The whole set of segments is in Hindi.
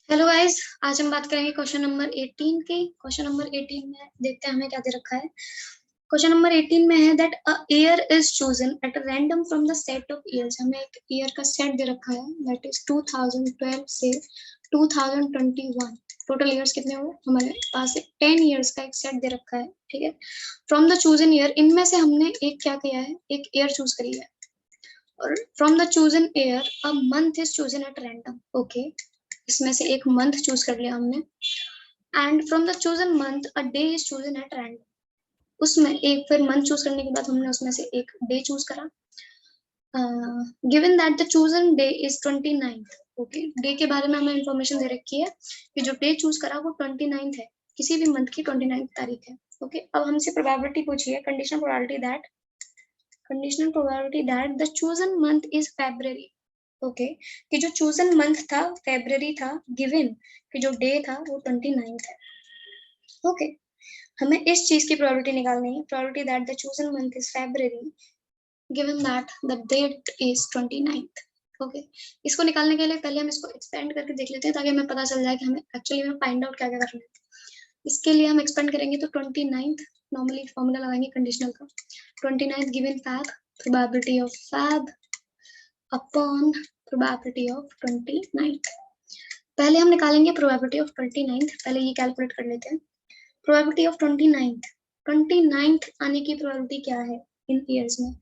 Hello guys. आज हम बात करेंगे क्वेश्चन नंबर 18 की। क्वेश्चन नंबर 18 में देखते हैं हमें क्या दे रखा है। क्वेश्चन नंबर 18 में है that a year is chosen at random from the set of years. हमें एक ईयर का सेट दे रखा है दैट इज 2012 से 2021। टोटल ईयर्स कितने हुए हमारे पास? 10 ईयर्स का एक सेट दे रखा है, ठीक है। फ्रॉम द चूजन ईयर, इनमें से हमने एक क्या किया है, एक ईयर चूज करी है। और from the chosen year a month is chosen at random. Okay, इसमें से एक मंथ चूज कर लिया हमने। And from the chosen month a day is chosen at random. उसमें एक फिर मंथ चूज करने के बाद हमने उसमें से एक डे चूज करा। Given that the chosen day is 29th। Okay, day के बारे में हमें इंफॉर्मेशन दे रखी है कि जो डे चूज करा वो 29th है, किसी भी मंथ की 29th तारीख है। ओके, अब हमसे प्रोबेबिलिटी पूछी है, conditional probability that the chosen month is February. Okay, कि जो चोजन मंथ था फेब्रुअरी था, गिवन कि जो डे था वो 29th है। ओके, हमें इस चीज की प्रोबेबिलिटी निकालनी है, probability that the chosen month is February given that the date is 29th। Okay, इसको निकालने के लिए पहले हम इसको एक्सपेंड करके देख लेते हैं ताकि हमें पता चल जाए कि हमें एक्चुअली में फाइंड आउट क्या क्या करना है। इसके लिए हम एक्सपेंड करेंगे तो 29th, नॉर्मली फॉर्मूला लगाएंगे कंडीशनल का। 29th given Feb, probability of Feb upon probability of 29th। पहले हम निकालेंगे प्रोबेबिलिटी ऑफ 29th, पहले ये कैलकुलेट कर लेते हैं। प्रोबेबिलिटी ऑफ 29th आने की प्रोबेबिलिटी क्या है इन ईयर्स में?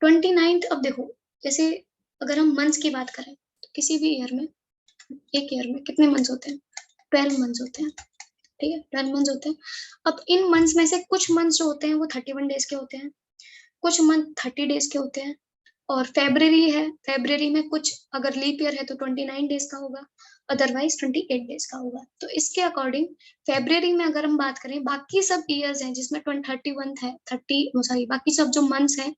29th, अब देखो, जैसे अगर हम मंथ्स की बात करें तो किसी भी ईयर में, एक ईयर में कितने मंथ्स होते हैं? 12 मंथ्स होते हैं, ठीक है, 12 मंथ्स होते हैं। अब इन मंथ्स में से कुछ मंथ्स जो होते हैं वो 31 डेज के होते हैं, कुछ मंथ 30 डेज के होते हैं। और फेब्रुअरी है, फेब्रुअरी में कुछ अगर लीप ईयर है तो 29 डेज का होगा, अदरवाइज 28 डेज का होगा। तो इसके अकॉर्डिंग फेब्रुअरी में अगर हम बात करें, बाकी सब ईयर्स हैं जिसमें 31 है, 30 सॉरी बाकी सब जो मंथ्स हैं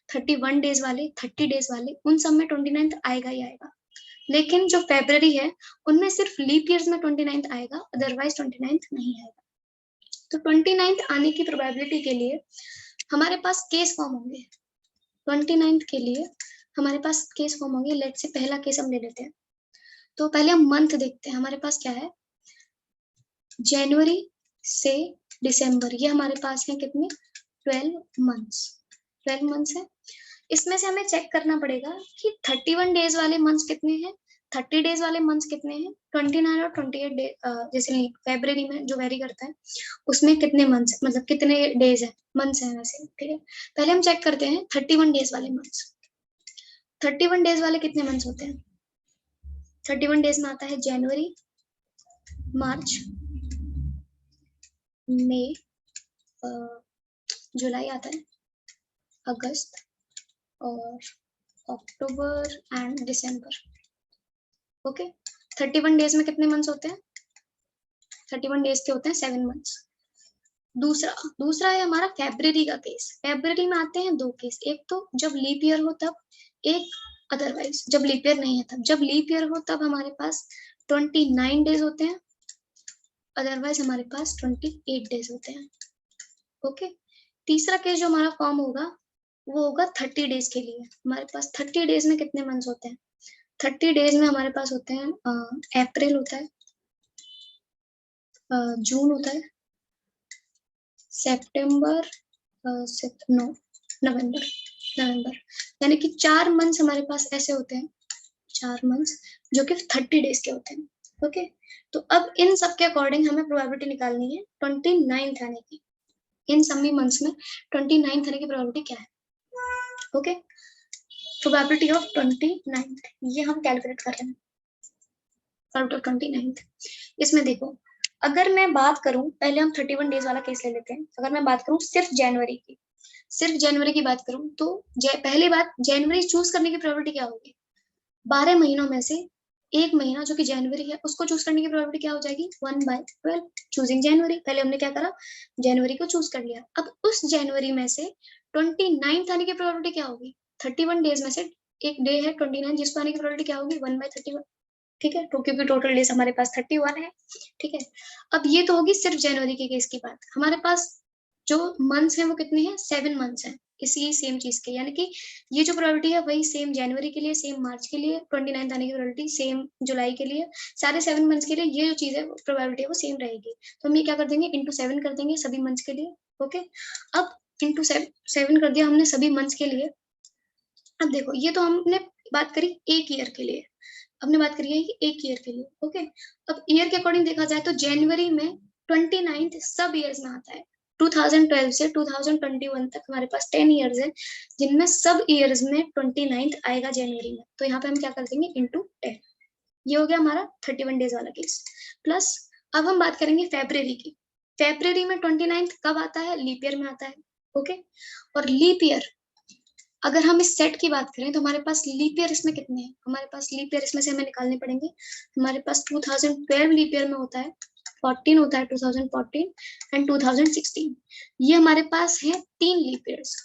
31 डेज वाले, 30 डेज वाले, उन सब में 29th आएगा ही आएगा। लेकिन जो फेब्रुअरी है उनमें सिर्फ लीप ईयर्स में 29th आएगा, अदरवाइज 29th नहीं आएगा। तो 29th आने की प्रोबेबिलिटी के लिए हमारे पास केस फॉर्म होंगे। 29th के लिए हमारे पास केस फॉर्म होंगे। लेट से पहला केस हम ले लेते हैं। तो पहले हम मंथ देखते हैं, हमारे पास क्या है, जनवरी से दिसंबर, ये हमारे पास है कितने, 12 मंथ्स। 12 मंथ्स है। इसमें से हमें चेक करना पड़ेगा कि 31 डेज वाले मंथ्स कितने हैं, 30 डेज वाले मंथ्स कितने हैं, 29 और 28 डे, जैसे फेब्रुअरी में जो वेरी करता है उसमें कितने मंथ्स, मतलब कितने डेज है, मंथ्स है वैसे, ठीक है। पहले हम चेक करते हैं 31 डेज वाले मंथ्स। 31 डेज वाले कितने मंथ्स होते हैं? 31 डेज में आता है जनवरी, मार्च, मई, जुलाई आता है, अगस्त और October and December. Okay, 31 days में कितने मंथ्स होते हैं? 31 डेज के होते हैं 7 मंथ्स। दूसरा दूसरा है हमारा फेब्रुअरी का केस। फेब्रुअरी में आते हैं दो केस, एक तो जब लीप ईयर हो तब, एक अदरवाइज जब लीप ईयर नहीं है तब। जब लीप ईयर हो तब हमारे पास 29 डेज होते हैं, अदरवाइज हमारे पास 28 डेज होते हैं। ओके, तीसरा केस जो हमारा फॉर्म होगा वो होगा 30 डेज के लिए। हमारे पास 30 डेज में कितने मंथ्स होते हैं? 30 डेज में हमारे पास होते हैं अप्रैल होता है, जून होता है, सितंबर, नो नवंबर, यानी कि 4 मंथ्स हमारे पास ऐसे होते हैं, 4 मंथ्स जो कि 30 डेज के होते हैं। ओके, तो अब इन सब के अकॉर्डिंग हमें प्रोबेबिलिटी निकालनी है 29th आने की। इन सभी मंथ्स में 29th आने की प्रोबेबिलिटी क्या है? ओके, प्रोबेबिलिटी ऑफ 29th ये हम कैलकुलेट कर रहे हैं। प्रोबेबिलिटी ऑफ 29th, इसमें देखो, अगर मैं बात करूं, पहले हम 31 डेज वाला केस ले लेते हैं। अगर मैं बात करूं सिर्फ जनवरी की, सिर्फ जनवरी की बात करूं तो पहली बात, जनवरी चूज करने की प्रोबेबिलिटी क्या होगी? 12 महीनों में से एक महीना जो कि जनवरी है उसको चूज करने की प्रोबेबिलिटी क्या हो जाएगी? 1/12, चूजिंग जनवरी। पहले हमने क्या करा, जनवरी को चूज कर लिया। अब उस जनवरी में से 29th आने की प्रोबेबिलिटी क्या होगी? 31 डेज में से एक डे है 29, जिसको आने की प्रोबेबिलिटी क्या होगी? 1/31, ठीक है, तो क्योंकि टोटल डेज हमारे पास 31 है, ठीक है। अब ये तो होगी सिर्फ जनवरी के केस की बात। हमारे पास जो मंथ्स हैं वो कितने हैं? 7 मंथ्स हैं। इसी सेम चीज के, यानी कि ये जो प्रोबेबिलिटी है वही सेम जनवरी के लिए, सेम मार्च के लिए, 29 आने की प्रोबेबिलिटी सेम जुलाई के लिए, सारे 7 मंथ्स के लिए ये जो चीज है प्रोबेबिलिटी है वो सेम रहेगी। तो हम ये क्या कर देंगे, इंटू 7 कर देंगे सभी मंथ्स के लिए। ओके, अब इंटू 7 कर दिया हमने सभी मंथ्स के लिए। अब देखो ये तो हमने बात करी एक ईयर के लिए, हमने बात करी है कि एक ईयर के लिए। ओके, अब ईयर के अकॉर्डिंग देखा जाए तो जनवरी में 29 सब ईयर्स में आता है। 2012 से 2021 तक हमारे पास 10 ईयर्स है जिनमें सब ईयर्स में 29 आएगा जनवरी में। तो यहाँ पे हम क्या कर देंगे, इंटू 10। ये हो गया हमारा 31 डेज वाला केस। प्लस अब हम बात करेंगे फेब्रवरी की। फेब्रवरी में 29 कब आता है, लीप ईयर में आता है। ओके, और लीप ईयर अगर हम इस सेट की बात करें तो हमारे पास लीप ईयर इसमें कितने हैं, हमारे पास लीप ईयर इसमें से हमें निकालने पड़ेंगे। हमारे पास 2012 लीप ईयर में होता है, 14 होता है 2014 एंड 2016। ये हमारे पास है 3 लीप ईयर्स,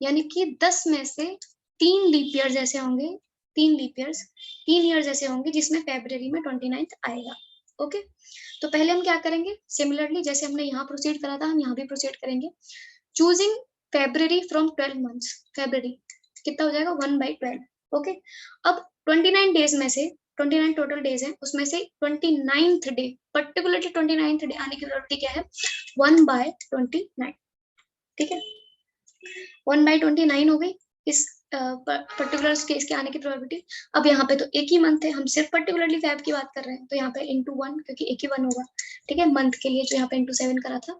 यानी कि 10 में से 3 लीप ईयर्स ऐसे होंगे, 3 लीप ईयर्स, 3 ईयर्स ऐसे होंगे जिसमें फेब्रवरी में 29 आएगा। ओके, तो पहले हम क्या करेंगे, सिमिलरली जैसे हमने यहाँ प्रोसीड करा था हम यहाँ भी प्रोसीड करेंगे। Choosing February from 12 months, February कितना हो जाएगा 1/12। ओके, अब 29 डेज में से 29 टोटल डेज है, उसमें से 29th day, particularly 29th day आने की प्रोबेबिलिटी क्या है, 1/29। ठीक है, 1/29 हो गई इस पर्टिकुलर केस के आने की प्रोबेबिलिटी। अब यहाँ पे तो एक ही मंथ है, हम सिर्फ पर्टिकुलरली फेब की बात कर रहे हैं, तो यहाँ पे इंटू 1 क्योंकि एक ही 1 होगा। ठीक है, मंथ के लिए जो यहाँ पे इंटू 7 करा था।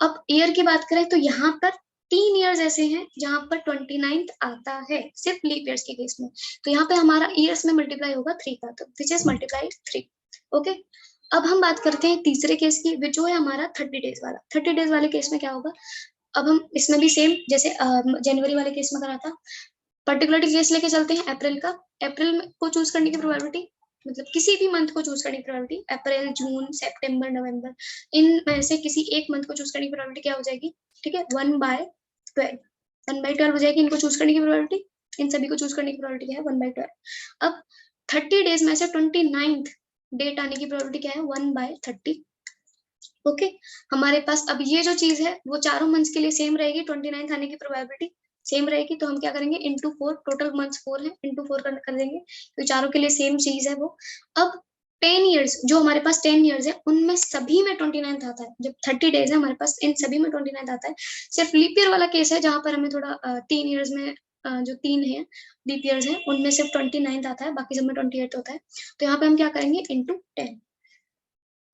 अब ईयर की बात करें तो यहाँ पर 3 ईयर्स ऐसे हैं जहां पर 29 आता है, सिर्फ लीप ईयर्स के केस में। तो यहाँ पे हमारा ईयर्स में मल्टीप्लाई होगा 3 का, तो विच इज मल्टीप्लाई 3। ओके, अब हम बात करते हैं तीसरे केस की, जो है हमारा 30 डेज वाला। 30 डेज वाले केस में क्या होगा, अब हम इसमें भी सेम जैसे जनवरी वाले केस में करा था, पर्टिकुलर केस लेके चलते हैं अप्रैल का। अप्रैल को चूज करने की प्रोबेबिलिटी, मतलब किसी भी मंथ को चूज करने की प्रोबेबिलिटी, अप्रैल, जून, सितंबर, नवंबर, इन में से किसी एक मंथ को चूज करने की प्रोबेबिलिटी क्या हो जाएगी, ठीक है, 1/12। 1/12 हो जाएगी इनको चूज करने की प्रोबेबिलिटी, इन सभी को चूज करने की प्रोबेबिलिटी क्या है 1/12। अब 30 डेज में से 29th डेट आने की प्रोबेबिलिटी क्या है 1/30। ओके, हमारे पास अब ये जो चीज है वो चारों मंथ्स के लिए सेम रहेगी, 29th आने की प्रोबेबिलिटी सेम रहेगी। तो हम क्या करेंगे, इंटू 4, टोटल मंथ्स 4 है, इंटू 4 कर देंगे, तो चारों के लिए सेम चीज है वो। अब 10 ईयर्स, जो हमारे पास 10 ईयर्स है उनमें सभी में 29 आता है। जब 30 डेज है हमारे पास, इन सभी में 29 आता है। सिर्फ लीप ईयर वाला केस है जहां पर हमें थोड़ा 3 ईयर्स में जो 3 है लीप ईयर्स है उनमें सिर्फ 29 आता है, बाकी सब में 28 होता है। तो यहाँ पे हम क्या करेंगे, इंटू 10।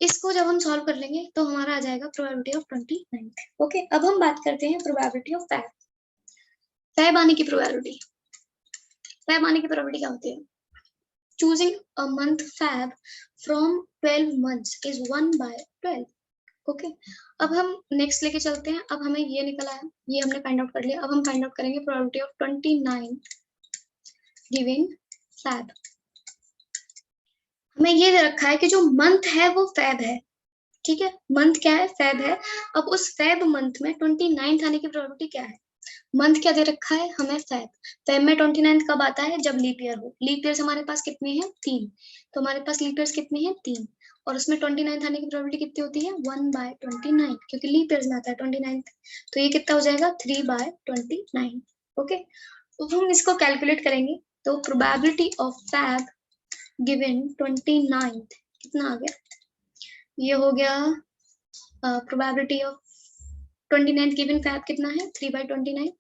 इसको जब हम सॉल्व कर लेंगे तो हमारा आ जाएगा प्रोबेबिलिटी ऑफ 29। ओके, अब हम बात करते हैं प्रोबेबिलिटी ऑफ फैब। फैब आने की प्रोबेबिलिटी, फैब आने की प्रोबेबिलिटी क्या होती है, choosing a month Feb from 12 months is 1/12। Okay, अब हम नेक्स्ट लेके चलते हैं। अब हमें ये निकला है, ये हमने फाइंड आउट कर लिया। अब हम फाइंड आउट करेंगे प्रोबेबिलिटी ऑफ 29 गिविंग फैब। हमें ये दे रखा है कि जो मंथ है वो फैब है, ठीक है, मंथ क्या है, फैब है। अब उस फैब मंथ में 29 आने की प्रोबेबिलिटी क्या है, मंथ क्या दे रखा है हमें, फैब। फैब में 29 कब आता है, जब लीप ईयर हो। लीप ईयर्स हमारे पास कितने हैं, 3। तो हमारे पास लीप ईयर्स कितने हैं, 3, और उसमें 29 आने की प्रोबेबिलिटी कितनी होती है 1/29, क्योंकि लीप ईयर्स में आता है 29। तो ये कितना हो जाएगा 3/29। ओके, तो हम इसको कैलकुलेट करेंगे तो प्रोबेबिलिटी ऑफ फैब गिवन 29 कितना आ गया, ये हो गया प्रोबेबिलिटी ऑफ 29 गिवन फैब कितना है 3/29।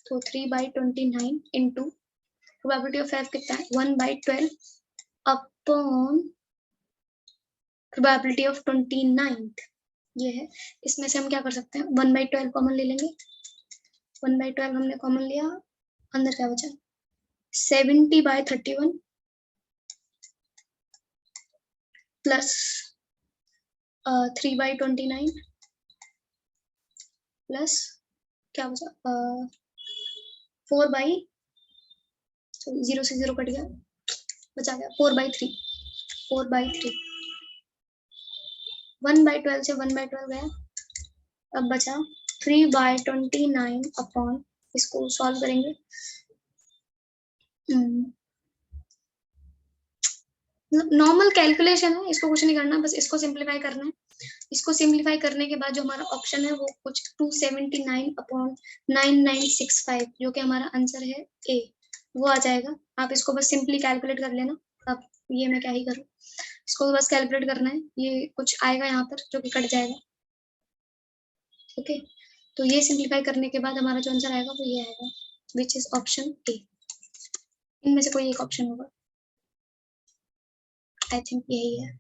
तो 3/29 इंटू प्रोबेबिलिटी ऑफ फैब कितना है 1/12 अपॉन प्रोबेबिलिटी ऑफ 29 ये है। इसमें से हम क्या कर सकते हैं 1/12 कॉमन ले लेंगे। 1/12 हमने कॉमन लिया, अंदर क्या बचा 70/31 प्लस 3/29 प्लस क्या बचा 0 से 0 कट गया, बचा गया 4/3। 4/3 1/12 से 1/12 गया, अब बचा 3/29 अपॉन, इसको सॉल्व करेंगे मतलब नॉर्मल कैलकुलेशन है, इसको कुछ नहीं करना, बस इसको सिंप्लीफाई करना है। इसको सिंप्लीफाई करने के बाद जो हमारा ऑप्शन है वो कुछ 279/9965 जो कि हमारा आंसर है ए, वो आ जाएगा। आप इसको बस सिंपली कैलकुलेट कर लेना। अब ये मैं क्या ही करूँ, इसको बस कैलकुलेट करना है। ये कुछ आएगा यहाँ पर जो कि कट जाएगा। ओके, तो ये सिंप्लीफाई करने के बाद हमारा जो आंसर आएगा वो ये आएगा, विच इज ऑप्शन ए। इनमें से कोई एक ऑप्शन होगा, आई थिंक यही है।